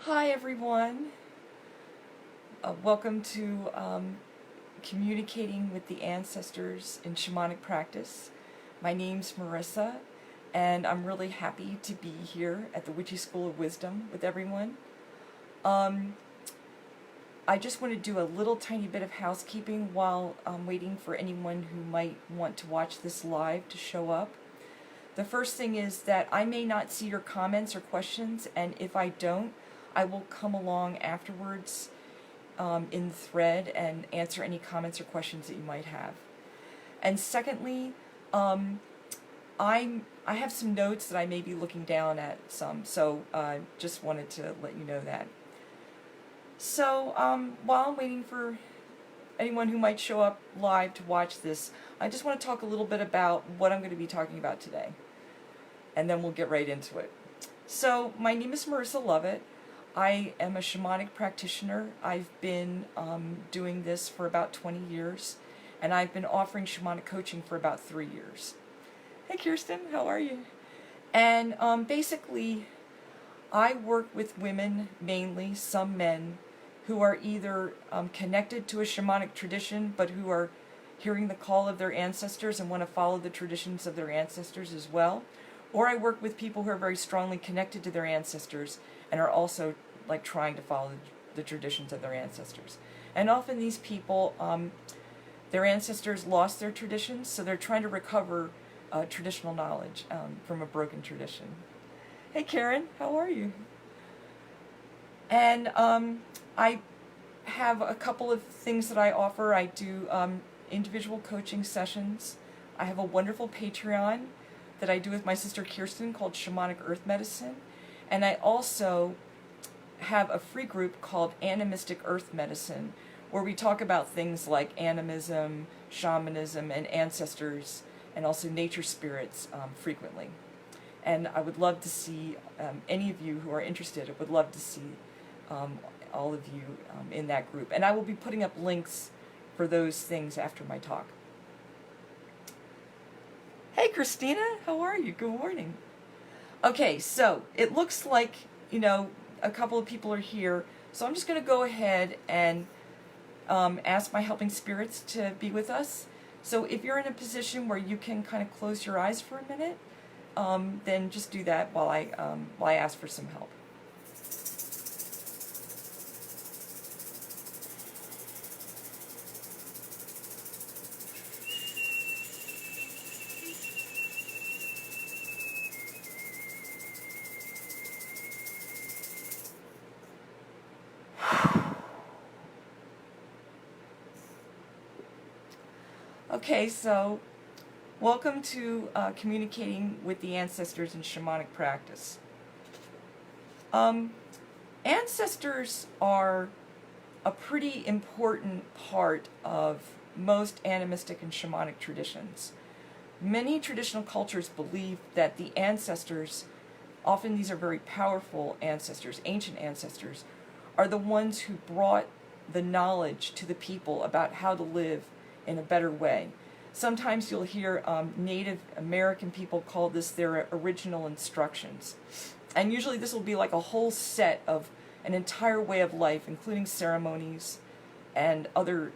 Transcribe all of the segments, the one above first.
Hi everyone. Welcome to Communicating with the Ancestors in Shamanic Practice. My name's Marissa, and I'm really happy to be here at the Witchy School of Wisdom with everyone. I just want to do a little tiny bit of housekeeping while I'm waiting for anyone who might want to watch this live to show up. The first thing is that I may not see your comments or questions, and if I don't, I will come along afterwards in the thread and answer any comments or questions that you might have. And secondly, I have some notes that I may be looking down at some, so just wanted to let you know that. So while I'm waiting for anyone who might show up live to watch this, I just want to talk a little bit about what I'm going to be talking about today, and then we'll get right into it. So my name is Marissa Lovett. I am a shamanic practitioner. I've been doing this for about 20 years, and I've been offering shamanic coaching for about 3 years. Hey Kirsten, how are you? And basically, I work with women, mainly, some men, who are either connected to a shamanic tradition, but who are hearing the call of their ancestors and want to follow the traditions of their ancestors as well. Or I work with people who are very strongly connected to their ancestors and are also like trying to follow the traditions of their ancestors. And often these people, their ancestors lost their traditions, so they're trying to recover traditional knowledge from a broken tradition. Hey Karen, how are you? And I have a couple of things that I offer. I do individual coaching sessions. I have a wonderful Patreon that I do with my sister Kirsten called Shamanic Earth Medicine. And I also have a free group called Animistic Earth Medicine, where we talk about things like animism, shamanism, and ancestors, and also nature spirits frequently. And I would love to see any of you who are interested. I would love to see all of you in that group. And I will be putting up links for those things after my talk. Hey Christina, how are you? Good morning. Okay, so it looks like, a couple of people are here. So I'm just going to go ahead and ask my helping spirits to be with us. So if you're in a position where you can kind of close your eyes for a minute, then just do that while I ask for some help. Okay, so welcome to Communicating with the Ancestors in Shamanic Practice. Ancestors are a pretty important part of most animistic and shamanic traditions. Many traditional cultures believe that the ancestors, often these are very powerful ancestors, ancient ancestors, are the ones who brought the knowledge to the people about how to live in a better way. Sometimes you'll hear Native American people call this their original instructions. And usually this will be like a whole set of an entire way of life, including ceremonies and other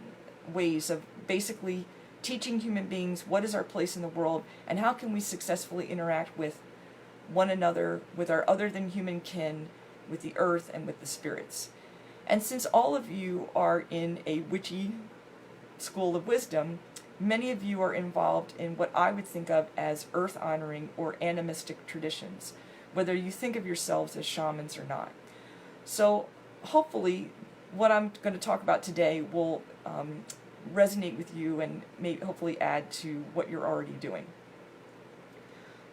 ways of basically teaching human beings what is our place in the world and how can we successfully interact with one another, with our other than human kin, with the earth, and with the spirits. And since all of you are in a witchy school of wisdom, many of you are involved in what I would think of as earth honoring or animistic traditions, whether you think of yourselves as shamans or not. So hopefully what I'm going to talk about today will resonate with you and hopefully add to what you're already doing.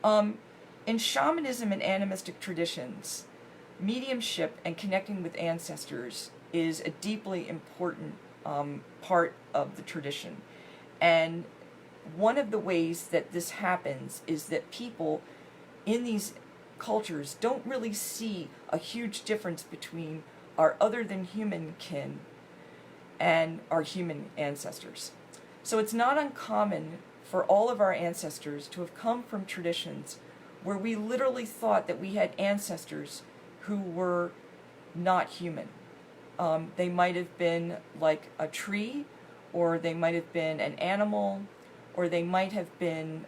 In shamanism and animistic traditions, mediumship and connecting with ancestors is a deeply important part of the tradition. And one of the ways that this happens is that people in these cultures don't really see a huge difference between our other than human kin and our human ancestors. So it's not uncommon for all of our ancestors to have come from traditions where we literally thought that we had ancestors who were not human. They might have been like a tree, or they might have been an animal, or they might have been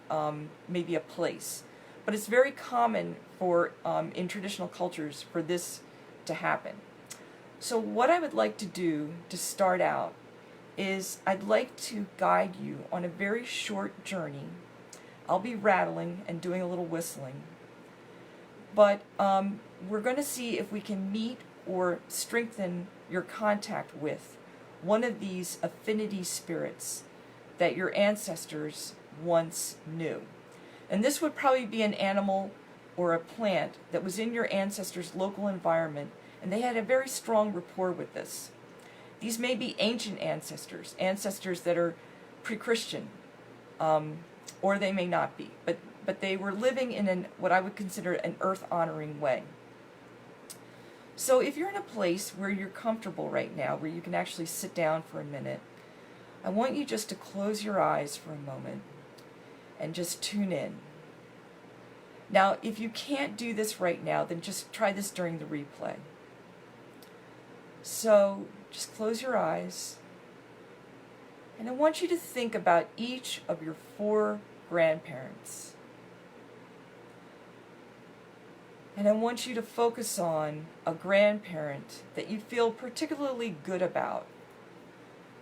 maybe a place. But it's very common for in traditional cultures for this to happen. So what I would like to do to start out is I'd like to guide you on a very short journey. I'll be rattling and doing a little whistling. But we're going to see if we can meet or strengthen your contact with one of these affinity spirits that your ancestors once knew. And this would probably be an animal or a plant that was in your ancestors' local environment, and they had a very strong rapport with this. These may be ancient ancestors, ancestors that are pre-Christian, or they may not be, but they were living in what I would consider an earth-honoring way. So if you're in a place where you're comfortable right now, where you can actually sit down for a minute, I want you just to close your eyes for a moment and just tune in. Now, if you can't do this right now, then just try this during the replay. So just close your eyes, and I want you to think about each of your 4 grandparents. And I want you to focus on a grandparent that you feel particularly good about,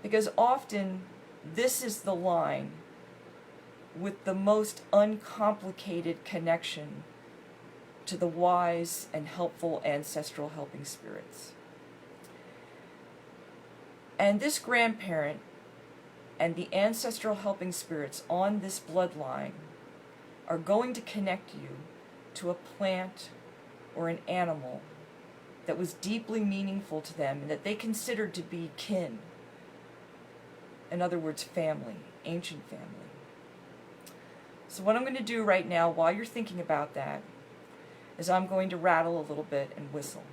because often this is the line with the most uncomplicated connection to the wise and helpful ancestral helping spirits. And this grandparent and the ancestral helping spirits on this bloodline are going to connect you to a plant or an animal that was deeply meaningful to them and that they considered to be kin. In other words, family, ancient family. So what I'm going to do right now, while you're thinking about that, is I'm going to rattle a little bit and whistle.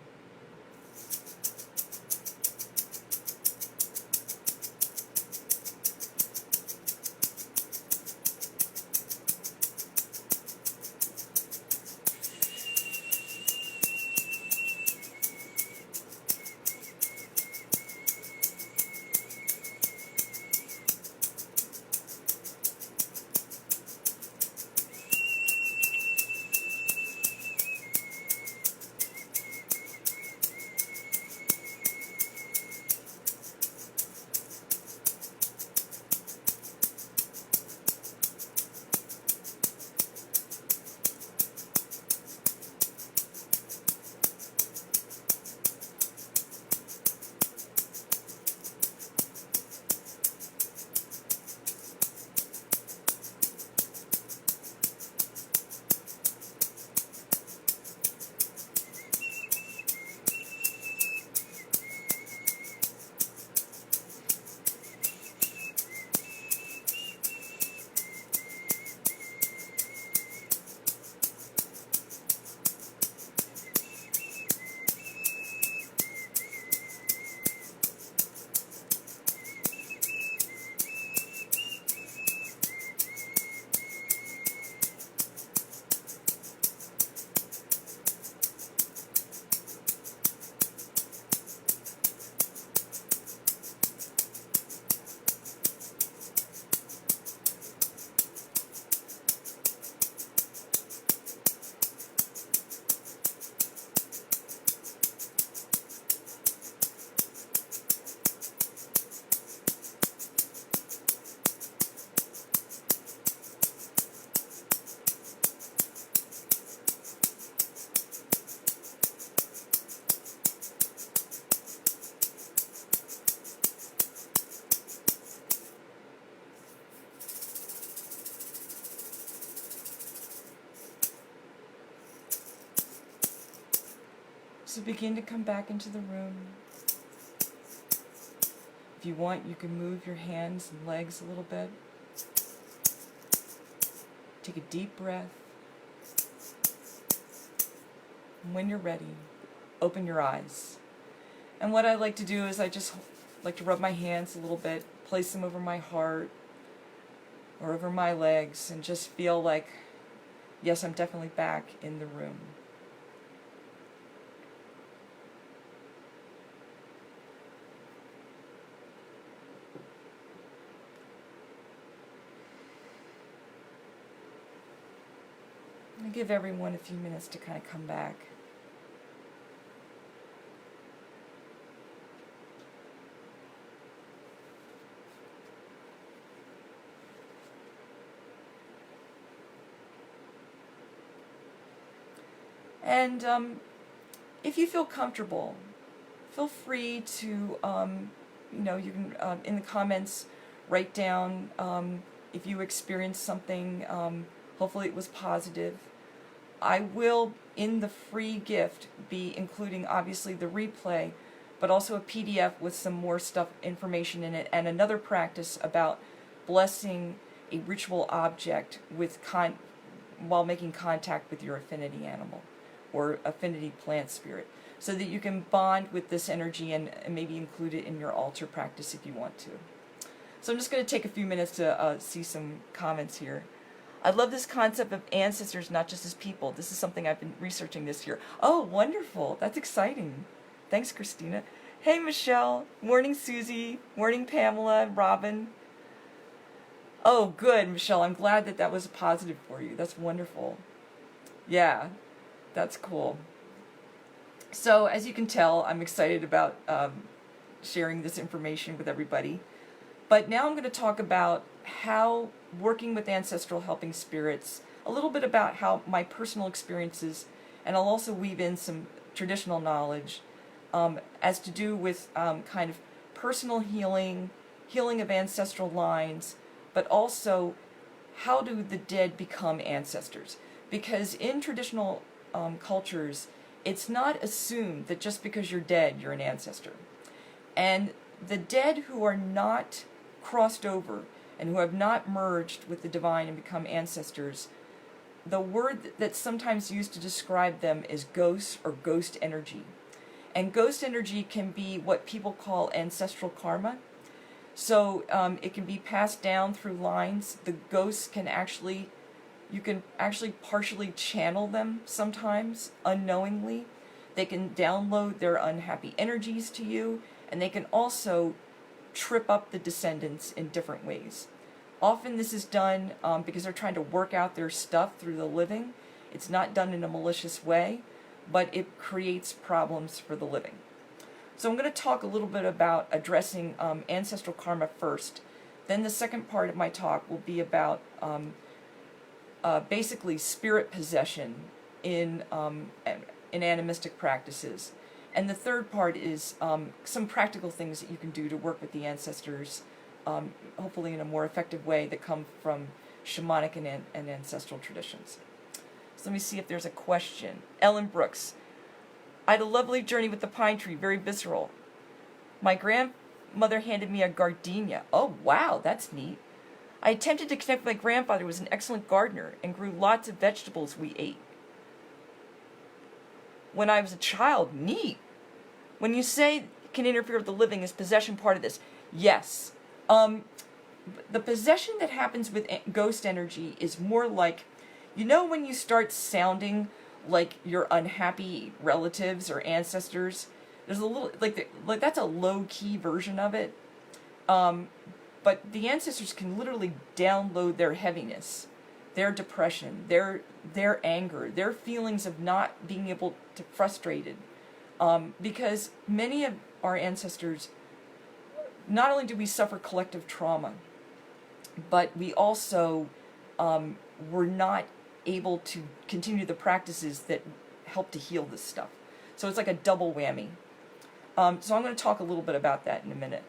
So begin to come back into the room. If you want, you can move your hands and legs a little bit. Take a deep breath. And when you're ready, open your eyes. And what I like to do is I just like to rub my hands a little bit, place them over my heart or over my legs, and just feel like, yes, I'm definitely back in the room. I'll give everyone a few minutes to kind of come back. And if you feel comfortable, feel free to, you can, in the comments, write down if you experienced something. Hopefully it was positive. I will, in the free gift, be including, obviously, the replay, but also a PDF with some more information in it, and another practice about blessing a ritual object with while making contact with your affinity animal or affinity plant spirit, so that you can bond with this energy and maybe include it in your altar practice if you want to. So I'm just going to take a few minutes to see some comments here. I love this concept of ancestors not just as people. This is something I've been researching this year. Oh, wonderful. That's exciting. Thanks, Christina. Hey, Michelle. Morning, Susie. Morning, Pamela. Robin. Oh, good, Michelle. I'm glad that was positive for you. That's wonderful. Yeah, that's cool. So, as you can tell, I'm excited about sharing this information with everybody. But now I'm going to talk about how working with ancestral helping spirits, a little bit about how my personal experiences, and I'll also weave in some traditional knowledge as to do with kind of personal healing of ancestral lines, but also how do the dead become ancestors? Because in traditional cultures, it's not assumed that just because you're dead, you're an ancestor. And the dead who are not crossed over and who have not merged with the divine and become ancestors, the word that's sometimes used to describe them is ghosts or ghost energy. And ghost energy can be what people call ancestral karma. So it can be passed down through lines. The ghosts can you can actually partially channel them sometimes, unknowingly. They can download their unhappy energies to you, and they can also trip up the descendants in different ways. Often this is done because they're trying to work out their stuff through the living. It's not done in a malicious way, but it creates problems for the living. So I'm going to talk a little bit about addressing ancestral karma first. Then the second part of my talk will be about basically spirit possession in animistic practices. And the third part is some practical things that you can do to work with the ancestors, hopefully in a more effective way, that come from shamanic and ancestral traditions. So let me see if there's a question. Ellen Brooks. I had a lovely journey with the pine tree, very visceral. My grandmother handed me a gardenia. Oh, wow, that's neat. I attempted to connect with my grandfather, who was an excellent gardener, and grew lots of vegetables we ate. When I was a child, neat. When you say can interfere with the living, is possession part of this? Yes. The possession that happens with ghost energy is more like, when you start sounding like your unhappy relatives or ancestors, there's a little, like that's a low-key version of it. But the ancestors can literally download their heaviness, their depression, their anger, their feelings of not being able to, frustrated. Because many of our ancestors, not only do we suffer collective trauma, but we also were not able to continue the practices that help to heal this stuff. So it's like a double whammy. So I'm going to talk a little bit about that in a minute.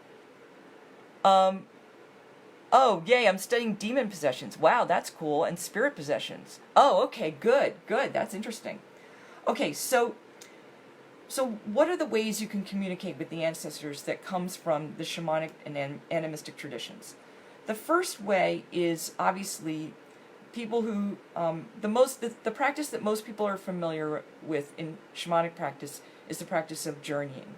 Oh, yay, I'm studying demon possessions. Wow, that's cool. And spirit possessions. Oh, okay, good. That's interesting. Okay, so what are the ways you can communicate with the ancestors that comes from the shamanic and animistic traditions? The first way is obviously people who, the practice that most people are familiar with in shamanic practice is the practice of journeying.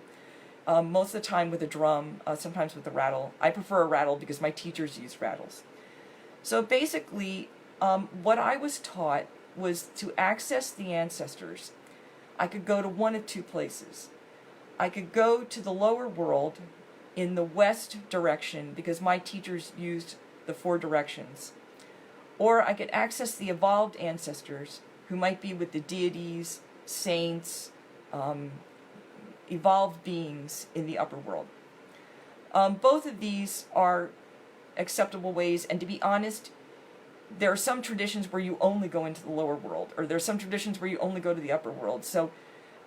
Most of the time with a drum, sometimes with a rattle. I prefer a rattle because my teachers use rattles. So basically, what I was taught was to access the ancestors. I could go to one of two places. I could go to the lower world in the west direction because my teachers used the 4 directions. Or I could access the evolved ancestors who might be with the deities, saints, evolved beings in the upper world. Both of these are acceptable ways, and to be honest, there are some traditions where you only go into the lower world, or there are some traditions where you only go to the upper world. So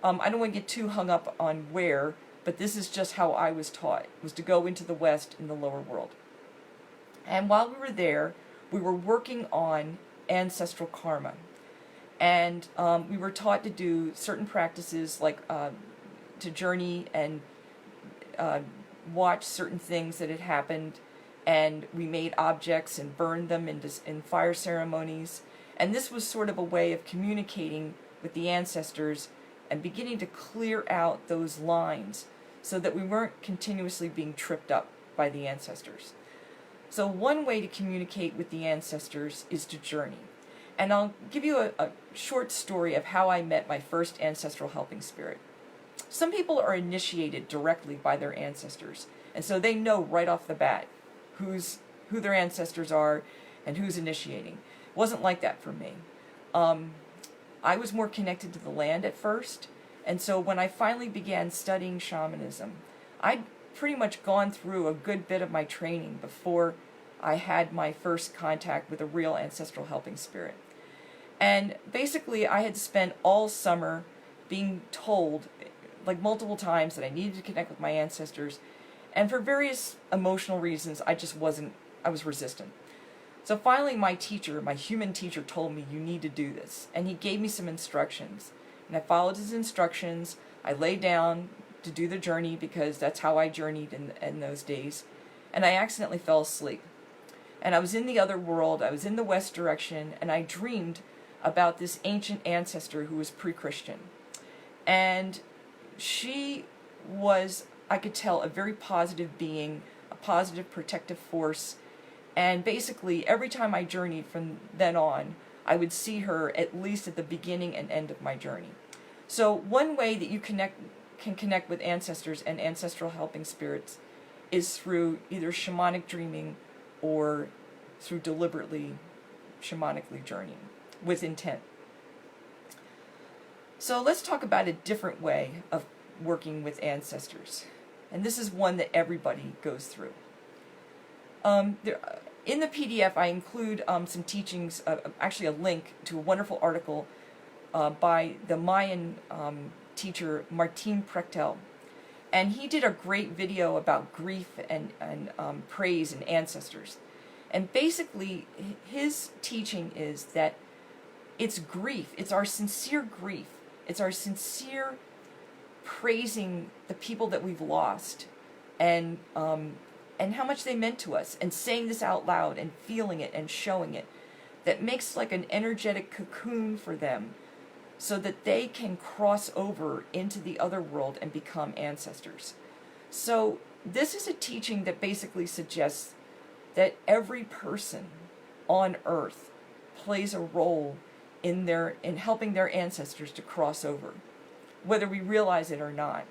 I don't want to get too hung up on where, but this is just how I was taught, was to go into the West in the lower world. And while we were there, we were working on ancestral karma. And we were taught to do certain practices, like to journey and watch certain things that had happened. And we made objects and burned them in fire ceremonies. And this was sort of a way of communicating with the ancestors and beginning to clear out those lines so that we weren't continuously being tripped up by the ancestors. So one way to communicate with the ancestors is to journey. And I'll give you a short story of how I met my first ancestral helping spirit. Some people are initiated directly by their ancestors, and so they know right off the bat who their ancestors are and who's initiating. It wasn't like that for me. I was more connected to the land at first, and so when I finally began studying shamanism, I'd pretty much gone through a good bit of my training before I had my first contact with a real ancestral helping spirit. And basically I had spent all summer being told, like multiple times, that I needed to connect with my ancestors, and for various emotional reasons I was resistant. So finally my human teacher told me, you need to do this, and he gave me some instructions, and I followed his instructions. I lay down to do the journey because that's how I journeyed in those days, and I accidentally fell asleep. And I was in the other world, I was in the west direction, and I dreamed about this ancient ancestor who was pre-Christian. And she was, I could tell, a very positive being, a positive protective force, and basically every time I journeyed from then on, I would see her at least at the beginning and end of my journey. So one way that you can connect with ancestors and ancestral helping spirits is through either shamanic dreaming or through deliberately shamanically journeying with intent. So let's talk about a different way of working with ancestors. And this is one that everybody goes through. In the PDF, I include some teachings, actually a link to a wonderful article by the Mayan teacher Martin Prechtel. And he did a great video about grief and praise and ancestors. And basically, his teaching is that it's grief, it's our sincere grief, it's our sincere praising the people that we've lost, and how much they meant to us, and saying this out loud and feeling it and showing it, that makes like an energetic cocoon for them so that they can cross over into the other world and become ancestors. So this is a teaching that basically suggests that every person on earth plays a role in helping their ancestors to cross over, whether we realize it or not.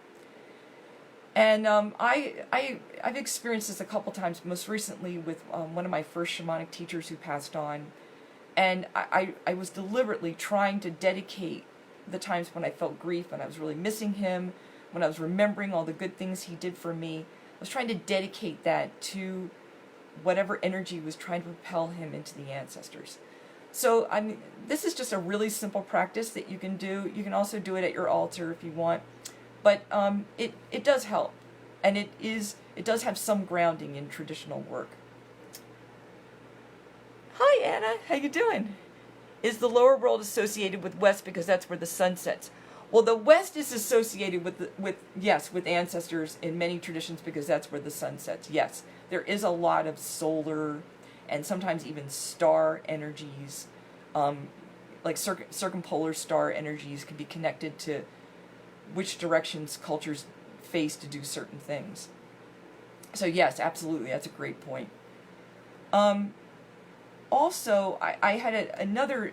And I've experienced this a couple times, most recently with one of my first shamanic teachers who passed on. And I was deliberately trying to dedicate the times when I felt grief, when I was really missing him, when I was remembering all the good things he did for me. I was trying to dedicate that to whatever energy was trying to propel him into the ancestors. So this is just a really simple practice that you can do. You can also do it at your altar if you want. But it does help, and it does have some grounding in traditional work. Hi Anna, how you doing? Is the lower world associated with West because that's where the sun sets? Well, the West is associated with ancestors in many traditions because that's where the sun sets. Yes, there is a lot of solar and sometimes even star energies, like circumpolar star energies can be connected to which directions cultures face to do certain things. So yes, absolutely, that's a great point. Also, I had another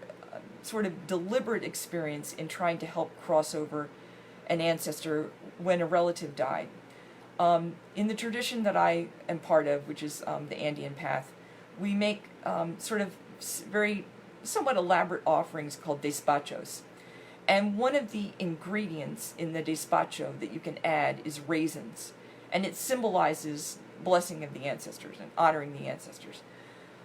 sort of deliberate experience in trying to help cross over an ancestor when a relative died. In the tradition that I am part of, which is the Andean path, we make sort of very somewhat elaborate offerings called despachos. And one of the ingredients in the despacho that you can add is raisins. And it symbolizes blessing of the ancestors and honoring the ancestors.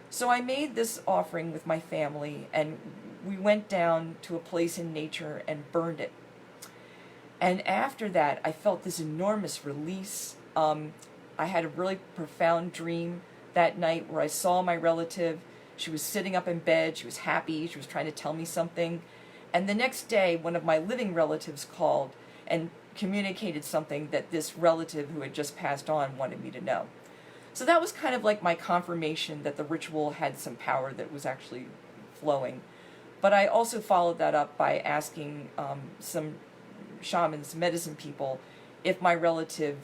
So I made this offering with my family, and we went down to a place in nature and burned it. And after that, I felt this enormous release. I had a really profound dream that night where I saw my relative. She was sitting up in bed. She was happy. She was trying to tell me something. And the next day, one of my living relatives called and communicated something that this relative who had just passed on wanted me to know. So that was kind of like my confirmation that the ritual had some power that was actually flowing. But I also followed that up by asking some shamans, medicine people, if my relative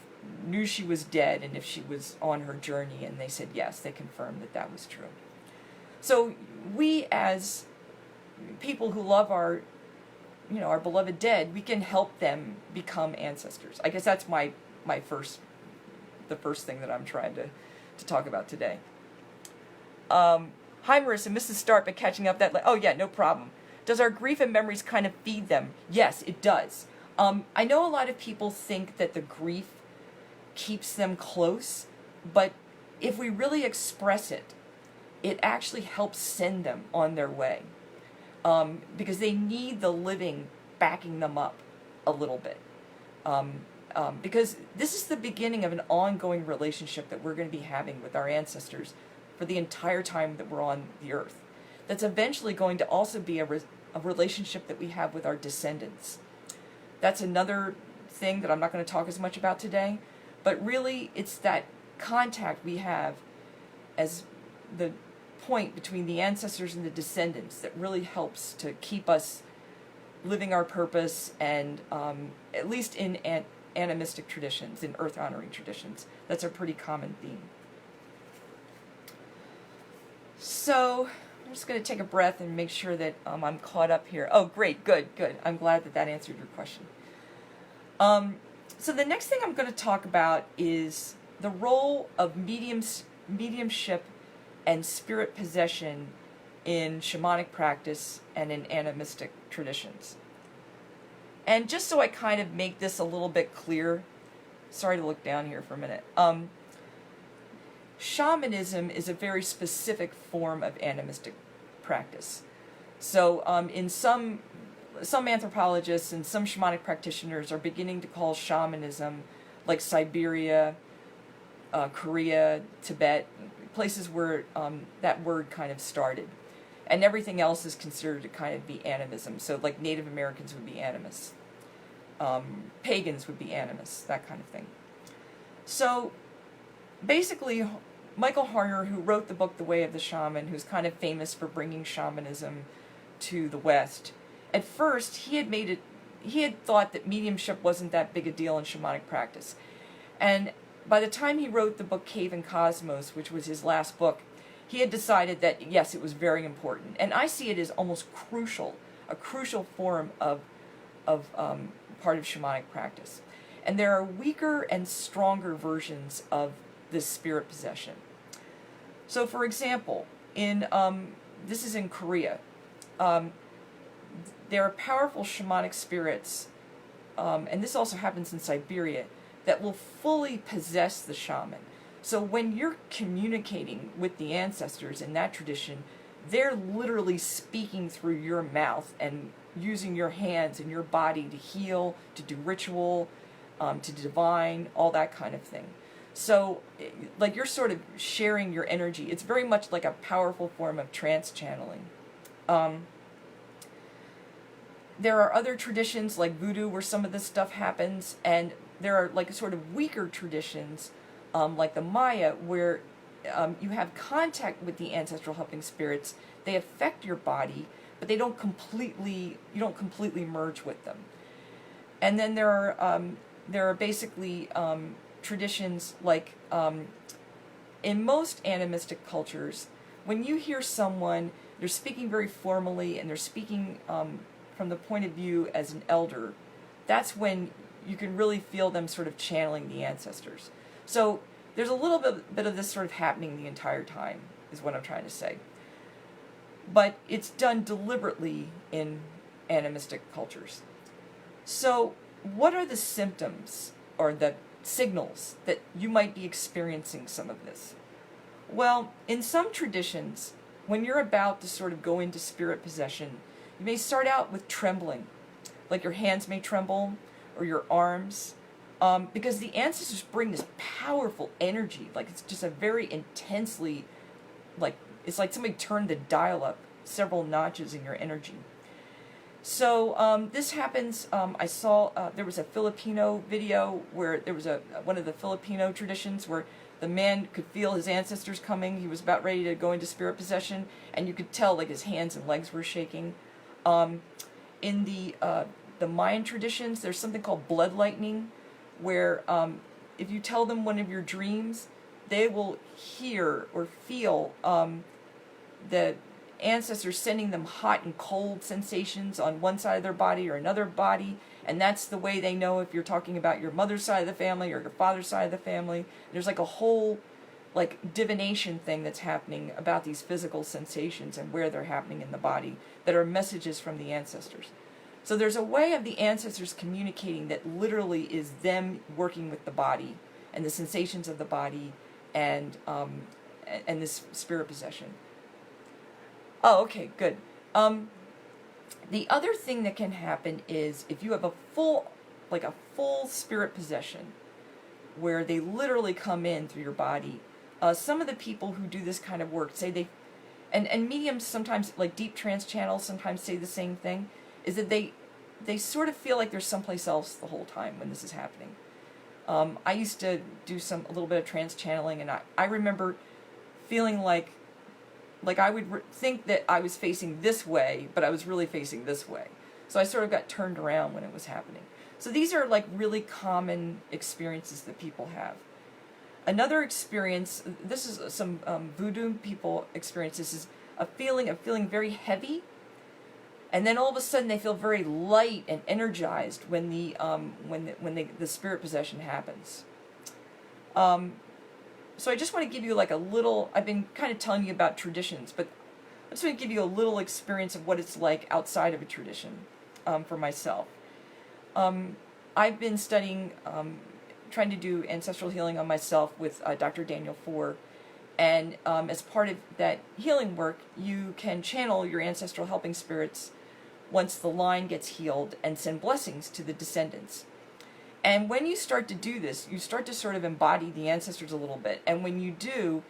knew she was dead and if she was on her journey, and they said yes. They confirmed that that was true. So we, as people who love our beloved dead, we can help them become ancestors. I guess that's the first thing that I'm trying to talk about today. Hi Marissa, Mrs. Start, but catching up that, oh yeah, no problem. Does our grief and memories kind of feed them? Yes, it does. I know a lot of people think that the grief keeps them close, but if we really express it, it actually helps send them on their way. Because they need the living backing them up a little bit. Because this is the beginning of an ongoing relationship that we're going to be having with our ancestors for the entire time that we're on the earth. That's eventually going to also be a relationship that we have with our descendants. That's another thing that I'm not going to talk as much about today, but really it's that contact we have as the point between the ancestors and the descendants that really helps to keep us living our purpose, and at least in animistic traditions, in earth honoring traditions, that's a pretty common theme. So I'm just going to take a breath and make sure that I'm caught up here. Oh, great, good. I'm glad that answered your question. So the next thing I'm going to talk about is the role of mediumship and spirit possession in shamanic practice and in animistic traditions. And just so I kind of make this a little bit clear, sorry to look down here for a minute. Shamanism is a very specific form of animistic practice. So in some anthropologists and some shamanic practitioners are beginning to call shamanism, like Siberia, Korea, Tibet, places where that word kind of started. And everything else is considered to kind of be animism. So like Native Americans would be animists. Pagans would be animists, that kind of thing. So basically, Michael Harner, who wrote the book The Way of the Shaman, who's kind of famous for bringing shamanism to the West, at first he had thought that mediumship wasn't that big a deal in shamanic practice. And by the time he wrote the book Cave and Cosmos, which was his last book, he had decided that, yes, it was very important. And I see it as almost crucial, a crucial form of part of shamanic practice. And there are weaker and stronger versions of this spirit possession. So, for example, this is in Korea. There are powerful shamanic spirits, and this also happens in Siberia, that will fully possess the shaman. So when you're communicating with the ancestors in that tradition, they're literally speaking through your mouth and using your hands and your body to heal, to do ritual, to divine, all that kind of thing. So, like, you're sort of sharing your energy. It's very much like a powerful form of trance channeling. There are other traditions like voodoo where some of this stuff happens, and there are like sort of weaker traditions like the Maya where you have contact with the ancestral helping spirits. They affect your body, but you don't completely merge with them. And then there are basically traditions like in most animistic cultures, when you hear someone, they're speaking very formally and they're speaking from the point of view as an elder, that's when you can really feel them sort of channeling the ancestors. So there's a little bit of this sort of happening the entire time, is what I'm trying to say. but it's done deliberately in animistic cultures. So, what are the symptoms or the signals that you might be experiencing some of this? Well, in some traditions, when you're about to sort of go into spirit possession, you may start out with trembling, like your hands may tremble or your arms, because the ancestors bring this powerful energy. Like it's just a very intensely, like it's like somebody turned the dial up several notches in your energy. So this happens. I saw there was a Filipino video where there was one of the Filipino traditions where the man could feel his ancestors coming. He was about ready to go into spirit possession, and you could tell like his hands and legs were shaking. In the Mayan traditions, there's something called blood lightning, where if you tell them one of your dreams, they will hear or feel the ancestors sending them hot and cold sensations on one side of their body or another body, and that's the way they know if you're talking about your mother's side of the family or your father's side of the family. There's like a whole like divination thing that's happening about these physical sensations and where they're happening in the body that are messages from the ancestors. So there's a way of the ancestors communicating that literally is them working with the body and the sensations of the body and this spirit possession. Oh, okay, good. The other thing that can happen is if you have a full spirit possession, where they literally come in through your body. Some of the people who do this kind of work say and mediums sometimes, like deep trance channels, sometimes say the same thing, is that they sort of feel like they're someplace else the whole time when this is happening. I used to do a little bit of trance channeling, and I remember feeling like I would think that I was facing this way, but I was really facing this way. So I sort of got turned around when it was happening. So these are like really common experiences that people have. Another experience, this is some voodoo people experience, this is a feeling of feeling very heavy, and then all of a sudden they feel very light and energized when the spirit possession happens. So I just want to give you like a little, I've been kind of telling you about traditions, but I'm just going to give you a little experience of what it's like outside of a tradition for myself. I've been studying, trying to do ancestral healing on myself with Dr. Daniel Four, and as part of that healing work, you can channel your ancestral helping spirits once the line gets healed and send blessings to the descendants. And when you start to do this, you start to sort of embody the ancestors a little bit. And when you do,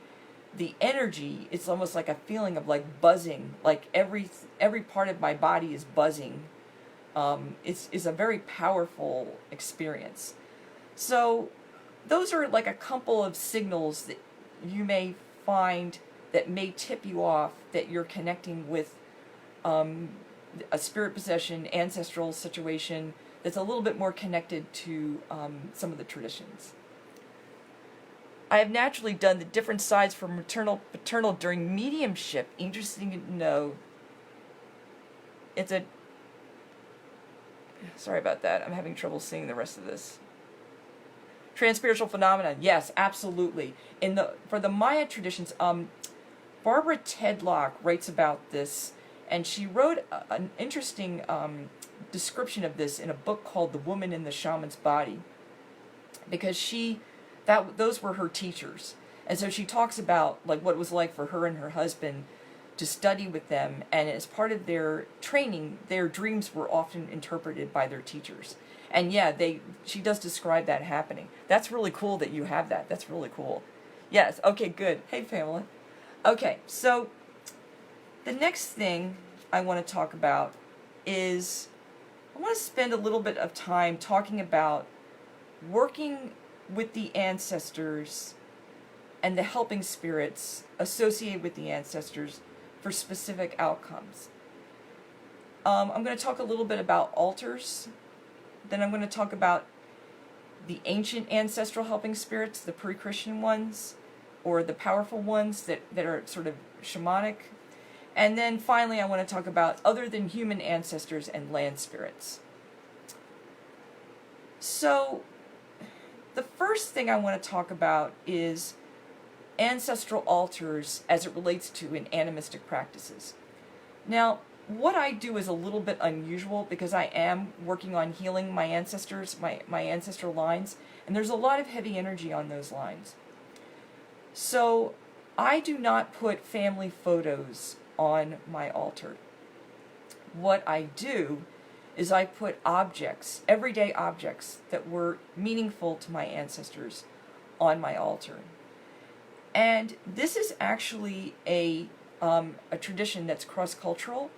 the energy, it's almost like a feeling of like buzzing, like every part of my body is buzzing. It's a very powerful experience. So those are like a couple of signals that you may find that may tip you off that you're connecting with a spirit possession, ancestral situation that's a little bit more connected to some of the traditions. I have naturally done the different sides for maternal, paternal during mediumship. Interesting to know. Sorry about that. I'm having trouble seeing the rest of this. Transspiritual phenomenon. Yes, absolutely. For the Maya traditions, Barbara Tedlock writes about this, and she wrote an interesting description of this in a book called The Woman in the Shaman's Body, because those were her teachers, and so she talks about like what it was like for her and her husband to study with them, and as part of their training, their dreams were often interpreted by their teachers. And yeah, she does describe that happening. That's really cool that you have that. That's really cool. Yes, okay, good. Hey, Pamela. Okay, so the next thing I want to talk about is I want to spend a little bit of time talking about working with the ancestors and the helping spirits associated with the ancestors for specific outcomes. I'm going to talk a little bit about altars. Then I'm going to talk about the ancient ancestral helping spirits, the pre-Christian ones, or the powerful ones that are sort of shamanic. And then finally I want to talk about other than human ancestors and land spirits. So the first thing I want to talk about is ancestral altars as it relates to in animistic practices. Now, what I do is a little bit unusual because I am working on healing my ancestors, my ancestor lines, and there's a lot of heavy energy on those lines. So I do not put family photos on my altar. What I do is I put objects, everyday objects that were meaningful to my ancestors on my altar. And this is actually a tradition that's cross-cultural.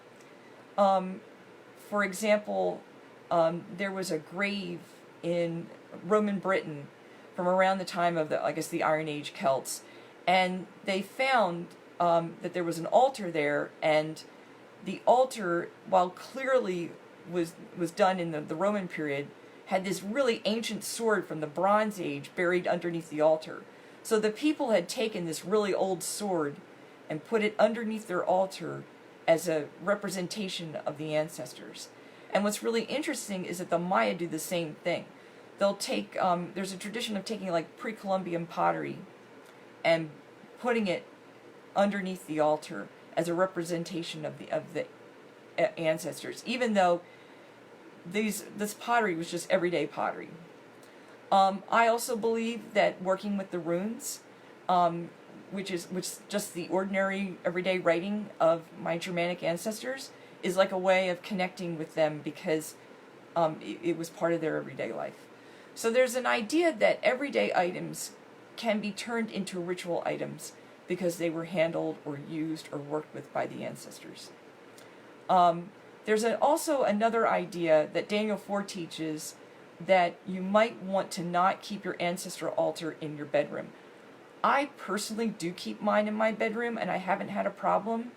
For example, there was a grave in Roman Britain from around the time of the Iron Age Celts, and they found that there was an altar there, and the altar, while clearly was done in the Roman period, had this really ancient sword from the Bronze Age buried underneath the altar. So the people had taken this really old sword and put it underneath their altar as a representation of the ancestors. And what's really interesting is that the Maya do the same thing. They'll take, there's a tradition of taking like pre-Columbian pottery and putting it underneath the altar as a representation of the ancestors, even though this pottery was just everyday pottery. I also believe that working with the runes, which is just the ordinary everyday writing of my Germanic ancestors, is like a way of connecting with them because it was part of their everyday life. So there's an idea that everyday items can be turned into ritual items because they were handled or used or worked with by the ancestors. There's also another idea that Daniel 4 teaches, that you might want to not keep your ancestor altar in your bedroom. I personally do keep mine in my bedroom, and I haven't had a problem,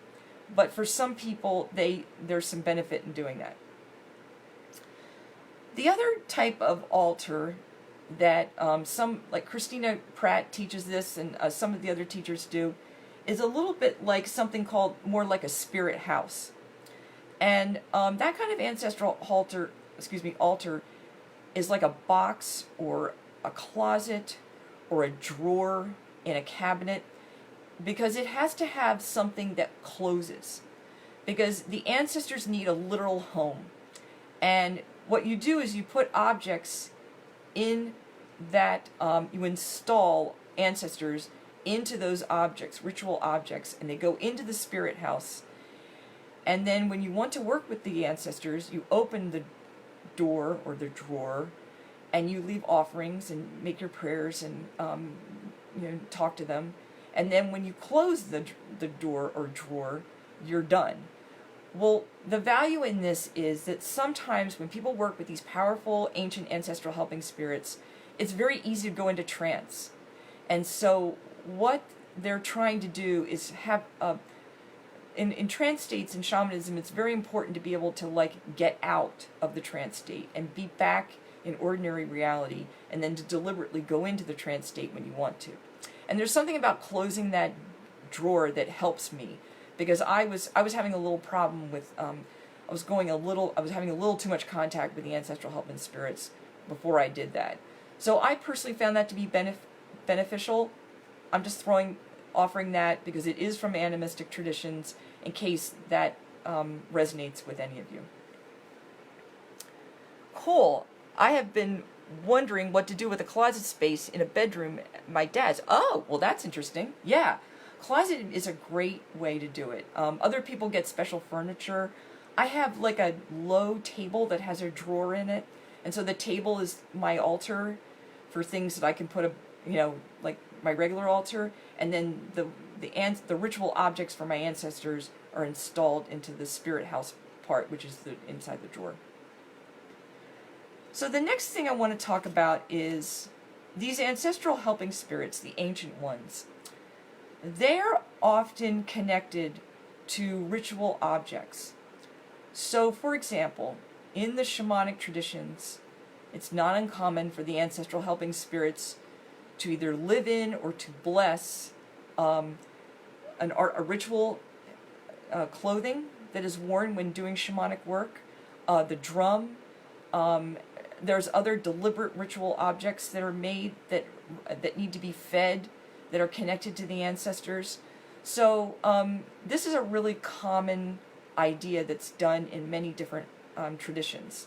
but for some people, there's some benefit in doing that. The other type of altar that like Christina Pratt teaches this, and some of the other teachers do, is a little bit like something called more like a spirit house. And that kind of ancestral altar is like a box or a closet or a drawer in a cabinet, because it has to have something that closes, because the ancestors need a literal home. And what you do is you put objects in that, you install ancestors into those objects, ritual objects, and they go into the spirit house. And then when you want to work with the ancestors, you open the door or the drawer, and you leave offerings and make your prayers and talk to them. And then when you close the door or drawer, you're done. Well, the value in this is that sometimes when people work with these powerful ancient ancestral helping spirits, it's very easy to go into trance. And so what they're trying to do is have in trance states in shamanism, it's very important to be able to get out of the trance state and be back in ordinary reality, and then to deliberately go into the trance state when you want to. And there's something about closing that drawer that helps me, because I was having a little problem with I was having a little too much contact with the ancestral helping spirits before I did that. So I personally found that to be beneficial. I'm just offering that because it is from animistic traditions, in case that resonates with any of you. Cool. I have been wondering what to do with a closet space in a bedroom, my dad's. Oh, well, that's interesting. Yeah. Closet is a great way to do it. Other people get special furniture. I have like a low table that has a drawer in it, and so the table is my altar for things that I can put like my regular altar, and then the ritual objects for my ancestors are installed into the spirit house part, which is inside the drawer. So the next thing I want to talk about is these ancestral helping spirits, the ancient ones. They're often connected to ritual objects. So, for example, in the shamanic traditions, it's not uncommon for the ancestral helping spirits to either live in or to bless a ritual clothing that is worn when doing shamanic work, the drum. There's other deliberate ritual objects that are made that need to be fed, that are connected to the ancestors. So this is a really common idea that's done in many different traditions.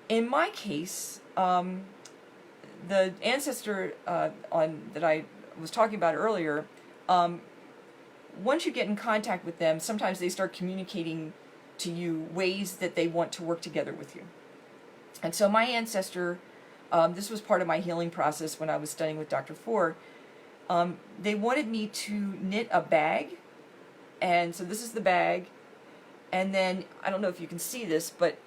In my case, the ancestor that I was talking about earlier, once you get in contact with them, sometimes they start communicating to you ways that they want to work together with you. And so my ancestor, this was part of my healing process when I was studying with Dr. Ford, they wanted me to knit a bag. And so this is the bag. And then, I don't know if you can see this, but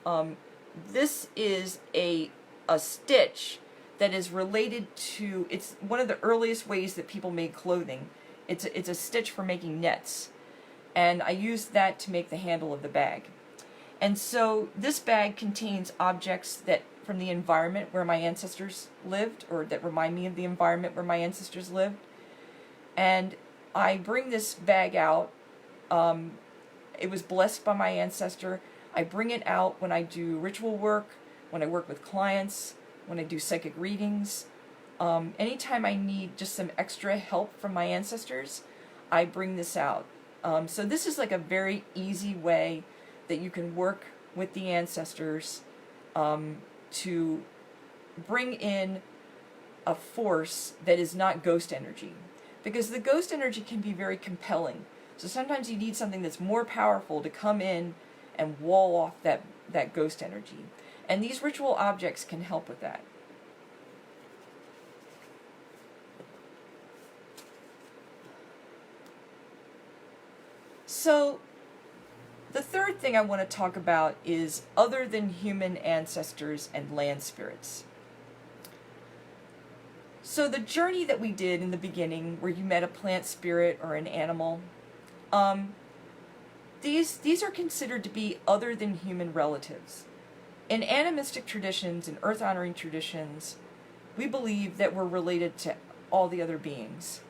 this is a stitch that is related to, it's one of the earliest ways that people made clothing. It's a stitch for making nets. And I used that to make the handle of the bag. And so this bag contains objects that from the environment where my ancestors lived, or that remind me of the environment where my ancestors lived. And I bring this bag out. It was blessed by my ancestor. I bring it out when I do ritual work, when I work with clients, when I do psychic readings. Anytime I need just some extra help from my ancestors, I bring this out. So this is like a very easy way that you can work with the ancestors to bring in a force that is not ghost energy. Because the ghost energy can be very compelling. So sometimes you need something that's more powerful to come in and wall off that ghost energy. And these ritual objects can help with that. So the third thing I want to talk about is other than human ancestors and land spirits. So the journey that we did in the beginning, where you met a plant spirit or an animal, these are considered to be other than human relatives. In animistic traditions and earth honoring traditions, we believe that we're related to all the other beings,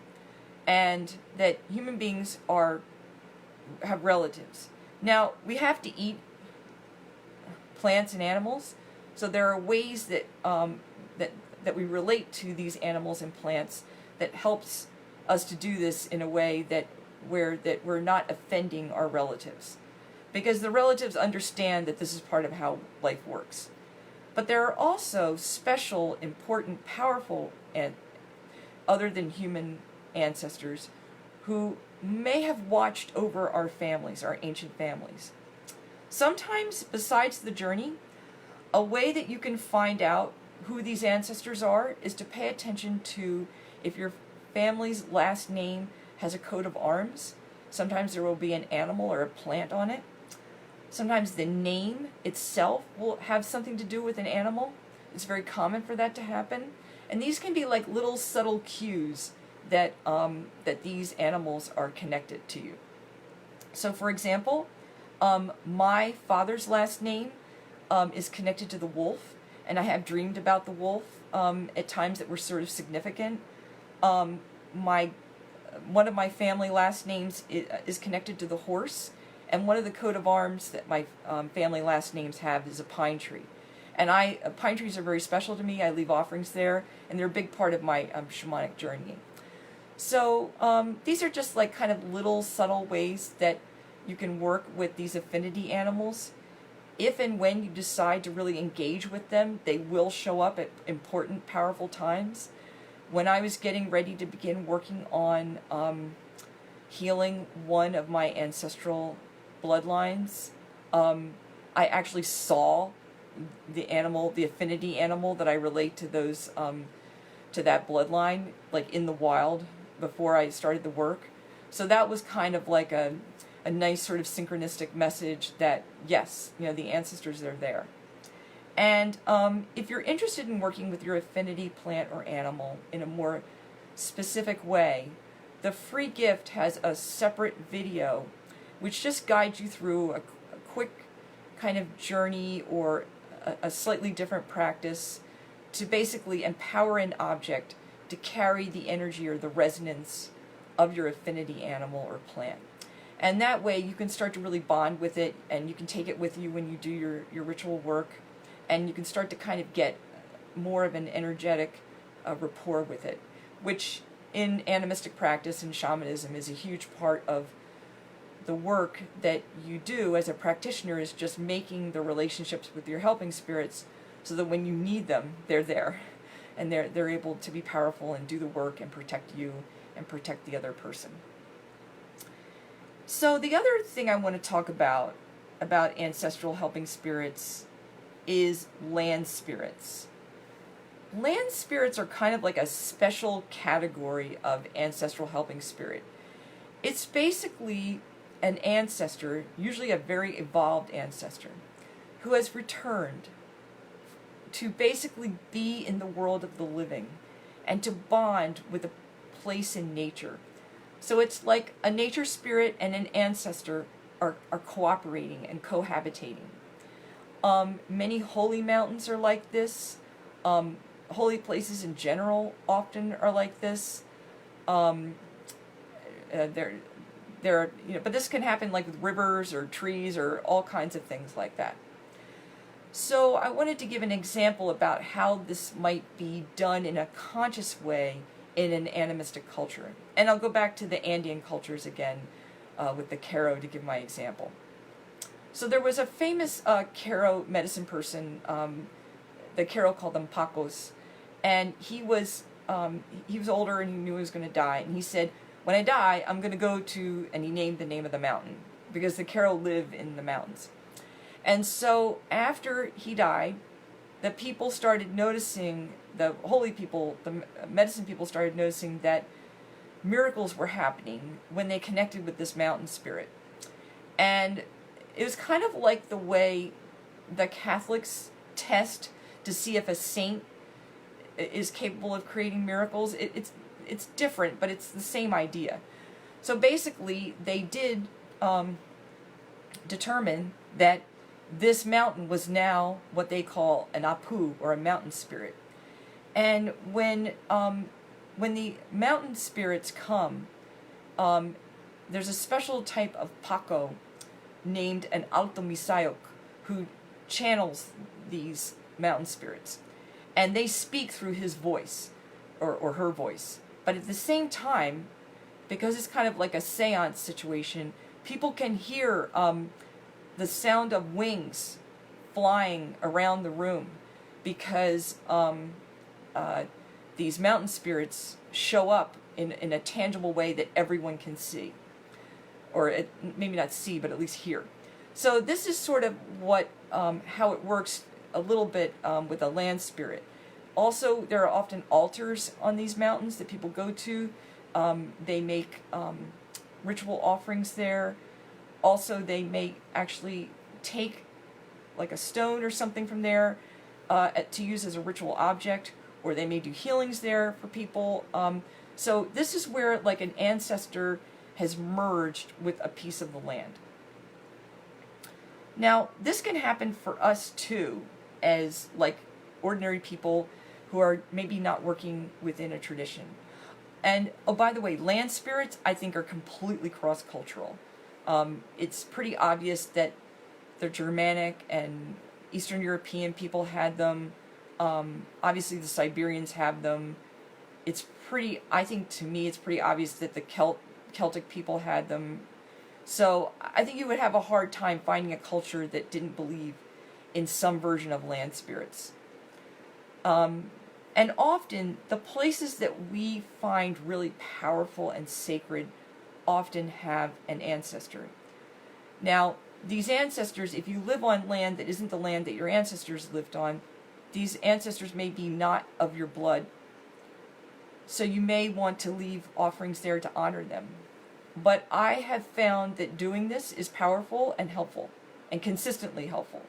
and that human beings have relatives. Now, we have to eat plants and animals, so there are ways that that we relate to these animals and plants that helps us to do this in a way that we're not offending our relatives, because the relatives understand that this is part of how life works. But there are also special, important, powerful, and other than human ancestors who may have watched over our families, our ancient families. Sometimes, besides the journey, a way that you can find out who these ancestors are is to pay attention to if your family's last name has a coat of arms. Sometimes there will be an animal or a plant on it. Sometimes the name itself will have something to do with an animal. It's very common for that to happen. And these can be like little subtle cues that these animals are connected to you. So for example, my father's last name is connected to the wolf, and I have dreamed about the wolf at times that were sort of significant. One of my family last names is connected to the horse, and one of the coat of arms that my family last names have is a pine tree. And pine trees are very special to me. I leave offerings there, and they're a big part of my shamanic journey. So these are just like kind of little subtle ways that you can work with these affinity animals. If and when you decide to really engage with them, they will show up at important, powerful times. When I was getting ready to begin working on healing one of my ancestral bloodlines, I actually saw the animal, the affinity animal that I relate to those, to that bloodline, like in the wild before I started the work. So that was kind of like a nice sort of synchronistic message that, yes, the ancestors are there. And if you're interested in working with your affinity plant or animal in a more specific way, the free gift has a separate video which just guides you through a quick kind of journey or a slightly different practice to basically empower an object to carry the energy or the resonance of your affinity animal or plant. And that way you can start to really bond with it, and you can take it with you when you do your ritual work, and you can start to kind of get more of an energetic rapport with it, which in animistic practice and shamanism is a huge part of the work that you do as a practitioner is just making the relationships with your helping spirits so that when you need them, they're there. And they're able to be powerful and do the work and protect you and protect the other person. So the other thing I want to talk about ancestral helping spirits is land spirits. Land spirits are kind of like a special category of ancestral helping spirit. It's basically an ancestor, usually a very evolved ancestor, who has returned to basically be in the world of the living and to bond with a place in nature. So it's like a nature spirit and an ancestor are cooperating and cohabitating. Many holy mountains are like this. Holy places in general often are like this. But this can happen like with rivers or trees or all kinds of things like that. So I wanted to give an example about how this might be done in a conscious way in an animistic culture. And I'll go back to the Andean cultures again with the Q'ero to give my example. So there was a famous Q'ero medicine person, the Q'ero called them Pacos, and he was older and he knew he was going to die, and he said, when I die, I'm going to go to, and he named the name of the mountain, because the Q'ero live in the mountains. And so after he died, the people started noticing, the holy people, the medicine people started noticing that miracles were happening when they connected with this mountain spirit. And it was kind of like the way the Catholics test to see if a saint is capable of creating miracles. It's different, but it's the same idea. So basically, they did determine that this mountain was now what they call an Apu, or a mountain spirit. And when the mountain spirits come, there's a special type of Paco named an Alto Misayok who channels these mountain spirits. And they speak through his voice, or her voice. But at the same time, because it's kind of like a seance situation, people can hear the sound of wings flying around the room, because these mountain spirits show up in a tangible way that everyone can see. Or maybe not see, but at least hear. So this is sort of what how it works a little bit with a land spirit. Also, there are often altars on these mountains that people go to. They make ritual offerings there. Also, they may actually take like a stone or something from there to use as a ritual object, or they may do healings there for people. So this is where like an ancestor has merged with a piece of the land. Now, this can happen for us too, as like ordinary people who are maybe not working within a tradition. And, oh, by the way, land spirits, I think, are completely cross-cultural. It's pretty obvious that the Germanic and Eastern European people had them. Obviously, the Siberians have them. It's pretty, I think, to me, it's pretty obvious that the Celtic people had them. So I think you would have a hard time finding a culture that didn't believe in some version of land spirits. And often, the places that we find really powerful and sacred often have an ancestor. Now, these ancestors, if you live on land that isn't the land that your ancestors lived on, these ancestors may be not of your blood. So you may want to leave offerings there to honor them. But I have found that doing this is powerful and helpful, and consistently helpful.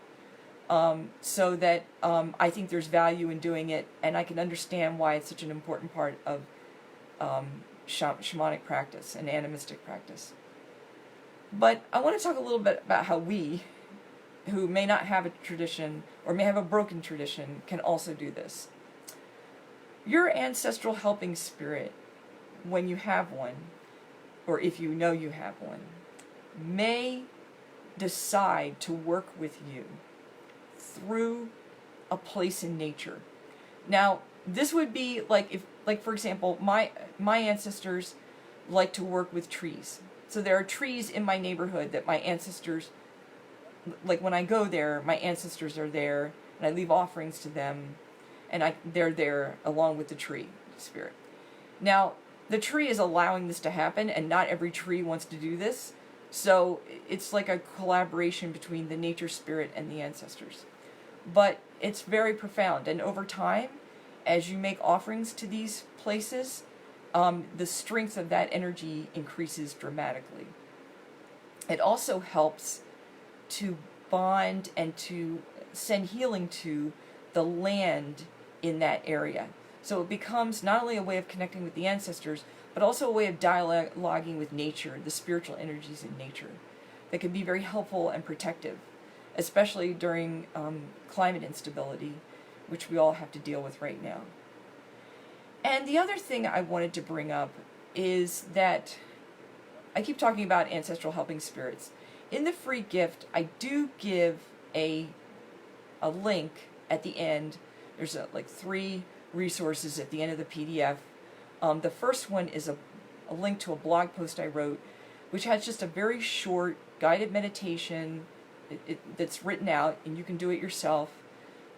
So that I think there's value in doing it, and I can understand why it's such an important part of shamanic practice and animistic practice. But I want to talk a little bit about how we, who may not have a tradition or may have a broken tradition, can also do this. Your ancestral helping spirit, when you have one, or if you know you have one, may decide to work with you through a place in nature. Now, this would be like if, like for example, my ancestors like to work with trees. So there are trees in my neighborhood that my ancestors, like when I go there, my ancestors are there, and I leave offerings to them, and they're there along with the tree spirit. Now, the tree is allowing this to happen, and not every tree wants to do this, so it's like a collaboration between the nature spirit and the ancestors. But it's very profound, and over time, as you make offerings to these places, the strength of that energy increases dramatically. It also helps to bond and to send healing to the land in that area. So it becomes not only a way of connecting with the ancestors, but also a way of dialoguing with nature, the spiritual energies in nature, that can be very helpful and protective, especially during climate instability, which we all have to deal with right now. And the other thing I wanted to bring up is that I keep talking about ancestral helping spirits. In the free gift, I do give a link at the end. There's like 3 resources at the end of the PDF. The first one is a link to a blog post I wrote, which has just a very short guided meditation that's written out, and you can do it yourself,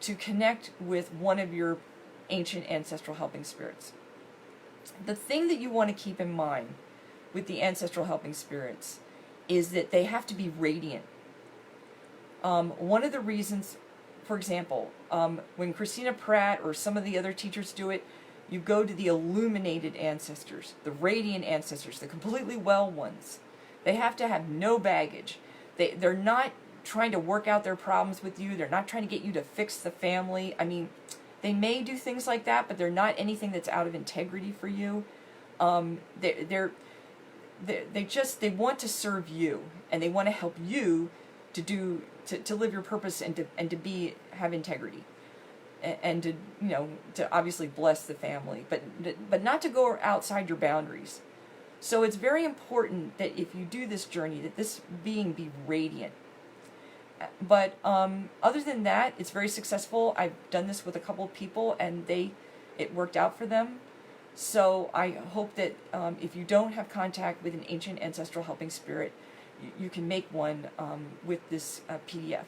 to connect with one of your ancient ancestral helping spirits. The thing that you want to keep in mind with the ancestral helping spirits is that they have to be radiant. One of the reasons, for example, when Christina Pratt or some of the other teachers do it, you go to the illuminated ancestors, the radiant ancestors, the completely well ones. They have to have no baggage. They're not trying to work out their problems with you. They're not trying to get you to fix the family. I mean, they may do things like that, but they're not anything that's out of integrity for you. They want to serve you, and they want to help you to live your purpose and to have integrity, and to obviously bless the family, but not to go outside your boundaries. So it's very important that if you do this journey, that this being be radiant. But other than that, it's very successful. I've done this with a couple of people, and it worked out for them. So I hope that if you don't have contact with an ancient ancestral helping spirit, you can make one with this PDF.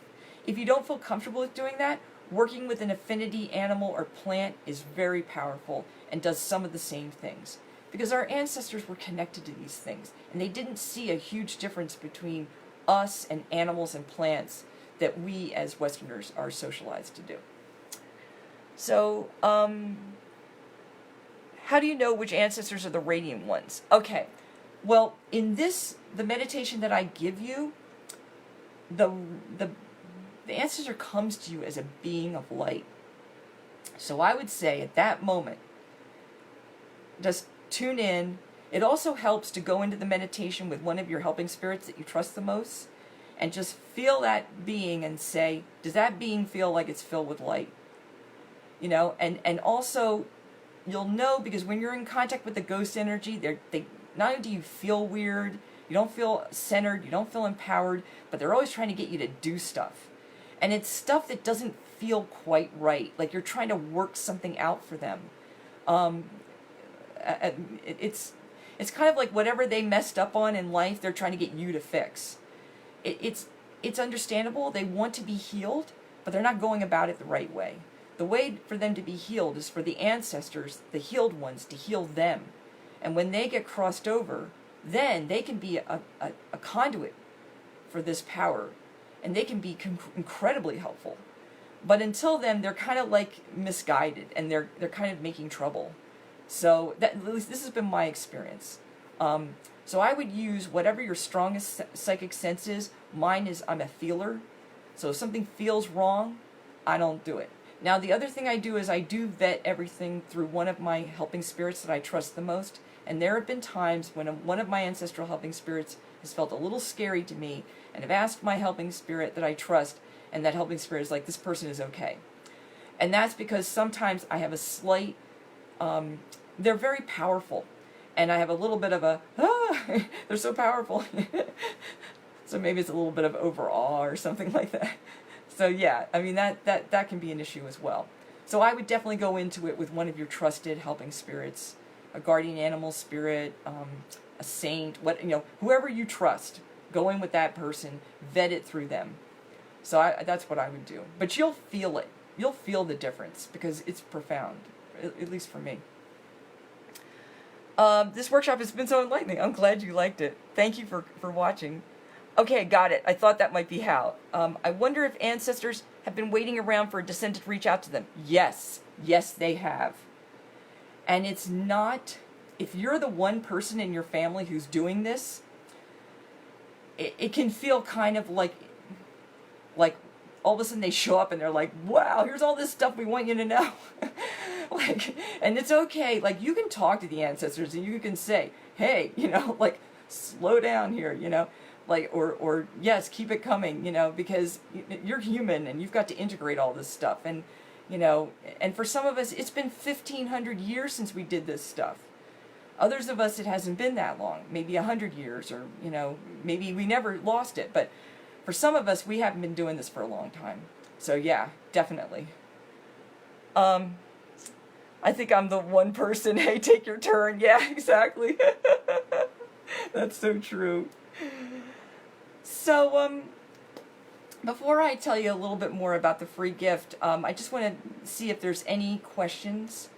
If you don't feel comfortable with doing that, working with an affinity animal or plant is very powerful and does some of the same things. Because our ancestors were connected to these things, and they didn't see a huge difference between us and animals and plants that we as Westerners are socialized to do. So, how do you know which ancestors are the radiant ones? Okay, well, in the meditation that I give you, the ancestor comes to you as a being of light. So I would say at that moment, just tune in. It also helps to go into the meditation with one of your helping spirits that you trust the most, and just feel that being and say, does that being feel like it's filled with light? And also, you'll know, because when you're in contact with the ghost energy, they not only do you feel weird, you don't feel centered, you don't feel empowered, but they're always trying to get you to do stuff. And it's stuff that doesn't feel quite right, like you're trying to work something out for them. It's kind of like whatever they messed up on in life, they're trying to get you to fix. It's understandable. They want to be healed, but they're not going about it the right way. The way for them to be healed is for the ancestors, the healed ones, to heal them. And when they get crossed over, then they can be a conduit for this power, and they can be incredibly helpful. But until then, they're kind of like misguided, and they're kind of making trouble. So at least this has been my experience. So I would use whatever your strongest psychic sense is. Mine is I'm a feeler. So if something feels wrong, I don't do it. Now the other thing I do is I do vet everything through one of my helping spirits that I trust the most. And there have been times when one of my ancestral helping spirits has felt a little scary to me, and I've asked my helping spirit that I trust, and that helping spirit is like, this person is okay. And that's because sometimes I have a slight, they're very powerful, and I have a little bit of they're so powerful. So maybe it's a little bit of overawe or something like that. So yeah, I mean, that can be an issue as well. So I would definitely go into it with one of your trusted helping spirits a guardian animal spirit, a saint, whoever you trust, go in with that person, vet it through them. So that's what I would do. But you'll feel it. You'll feel the difference because it's profound, at least for me. This workshop has been so enlightening. I'm glad you liked it. Thank you for watching. Okay, got it. I thought that might be how. I wonder if ancestors have been waiting around for a descendant to reach out to them. Yes. Yes, they have. And it's not, if you're the one person in your family who's doing this, it can feel kind of like all of a sudden they show up and they're like, wow, here's all this stuff we want you to know. And it's okay. Like, you can talk to the ancestors and you can say, hey, slow down here, or yes, keep it coming, because you're human and you've got to integrate all this stuff. And, and for some of us, it's been 1,500 years since we did this stuff. Others of us, it hasn't been that long, maybe 100 years, or, maybe we never lost it. But for some of us, we haven't been doing this for a long time. So yeah, definitely. I think I'm the one person, hey, take your turn. Yeah, exactly. That's so true. So, before I tell you a little bit more about the free gift, I just want to see if there's any questions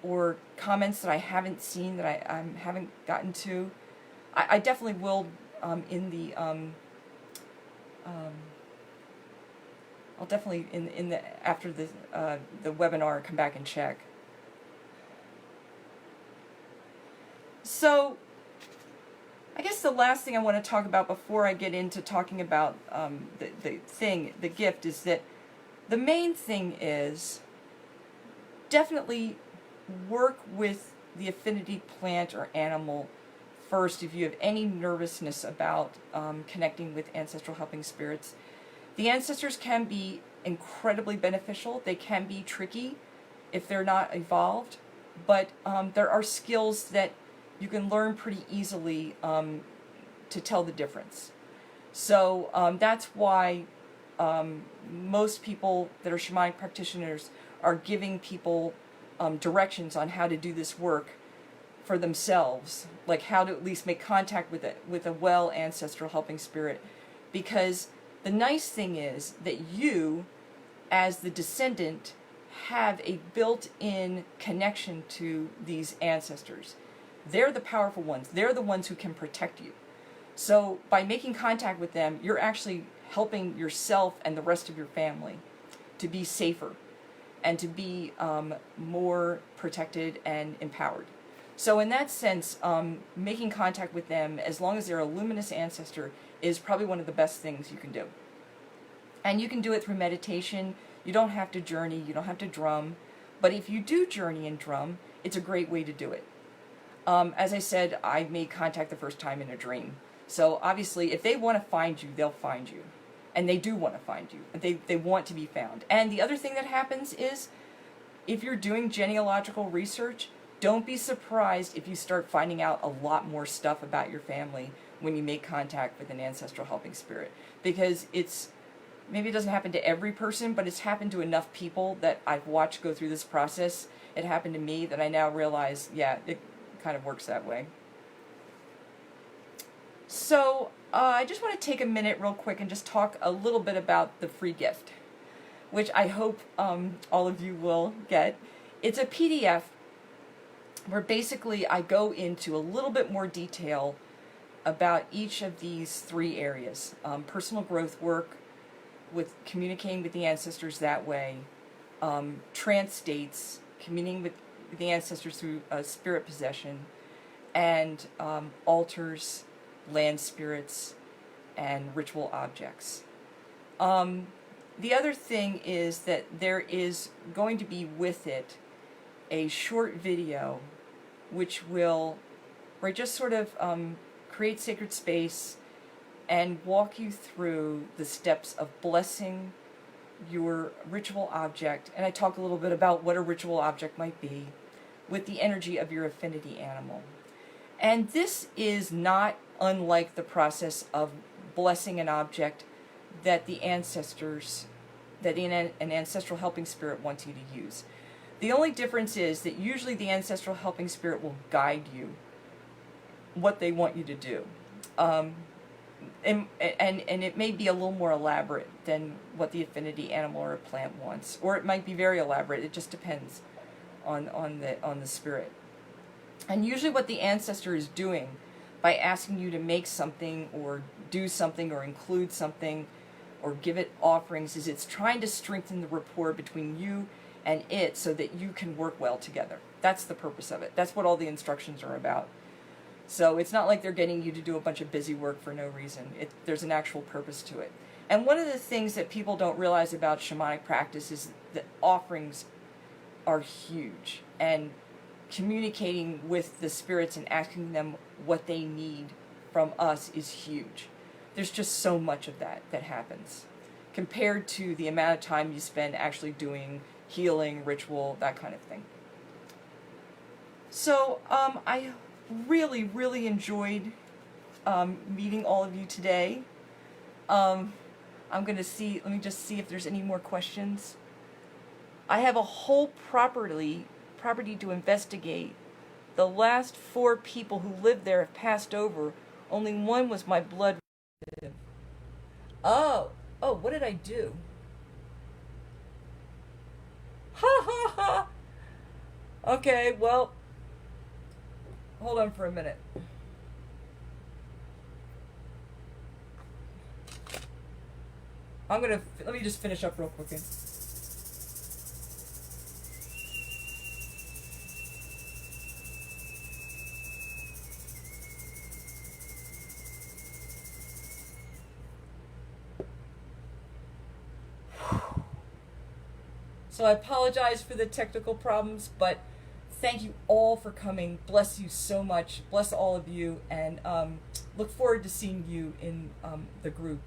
or comments that I haven't seen, that I haven't gotten to. I definitely will in the I'll definitely in the after the webinar come back and check. So I guess the last thing I want to talk about before I get into talking about the gift, is that the main thing is definitely work with the affinity plant or animal first if you have any nervousness about connecting with ancestral helping spirits. The ancestors can be incredibly beneficial. They can be tricky if they're not evolved, but there are skills that you can learn pretty easily to tell the difference. So that's why most people that are shamanic practitioners are giving people directions on how to do this work for themselves, like how to at least make contact with a well ancestral helping spirit. Because the nice thing is that you, as the descendant, have a built-in connection to these ancestors. They're the powerful ones. They're the ones who can protect you. So by making contact with them, you're actually helping yourself and the rest of your family to be safer and to be more protected and empowered. So in that sense, making contact with them, as long as they're a luminous ancestor, is probably one of the best things you can do. And you can do it through meditation. You don't have to journey. You don't have to drum. But if you do journey and drum, it's a great way to do it. As I said, I made contact the first time in a dream. So obviously, if they want to find you, they'll find you. And they do want to find you. They want to be found. And the other thing that happens is, if you're doing genealogical research, don't be surprised if you start finding out a lot more stuff about your family when you make contact with an ancestral helping spirit. Because maybe it doesn't happen to every person, but it's happened to enough people that I've watched go through this process. It happened to me that I now realize, yeah, it kind of works that way. So I just want to take a minute real quick and just talk a little bit about the free gift, which I hope all of you will get. It's a PDF where basically I go into a little bit more detail about each of these three areas. Personal growth work, with communicating with the ancestors that way, trance states, communing with the ancestors through spirit possession, and altars, land spirits, and ritual objects. The other thing is that there is going to be with it a short video which will just sort of create sacred space and walk you through the steps of blessing your ritual object. And I talk a little bit about what a ritual object might be with the energy of your affinity animal. And this is not unlike the process of blessing an object that the ancestors, that an ancestral helping spirit wants you to use. The only difference is that usually the ancestral helping spirit will guide you what they want you to do. And it may be a little more elaborate than what the affinity animal or a plant wants, or it might be very elaborate. It just depends on the spirit. And usually what the ancestor is doing by asking you to make something or do something or include something or give it offerings is it's trying to strengthen the rapport between you and it so that you can work well together. That's the purpose of it. That's what all the instructions are about. So it's not like they're getting you to do a bunch of busy work for no reason. There's an actual purpose to it. And one of the things that people don't realize about shamanic practice is that offerings are huge. And communicating with the spirits and asking them what they need from us is huge. There's just so much of that happens compared to the amount of time you spend actually doing healing, ritual, that kind of thing. So I really, really enjoyed meeting all of you today. I'm going to let me just see if there's any more questions. I have a whole property to investigate. The last 4 people who lived there have passed over. Only one was my blood relative. Oh, what did I do? Ha ha ha! Okay, well, hold on for a minute. Let me just finish up real quick. So I apologize for the technical problems, but thank you all for coming. Bless you so much. Bless all of you, and look forward to seeing you in the group.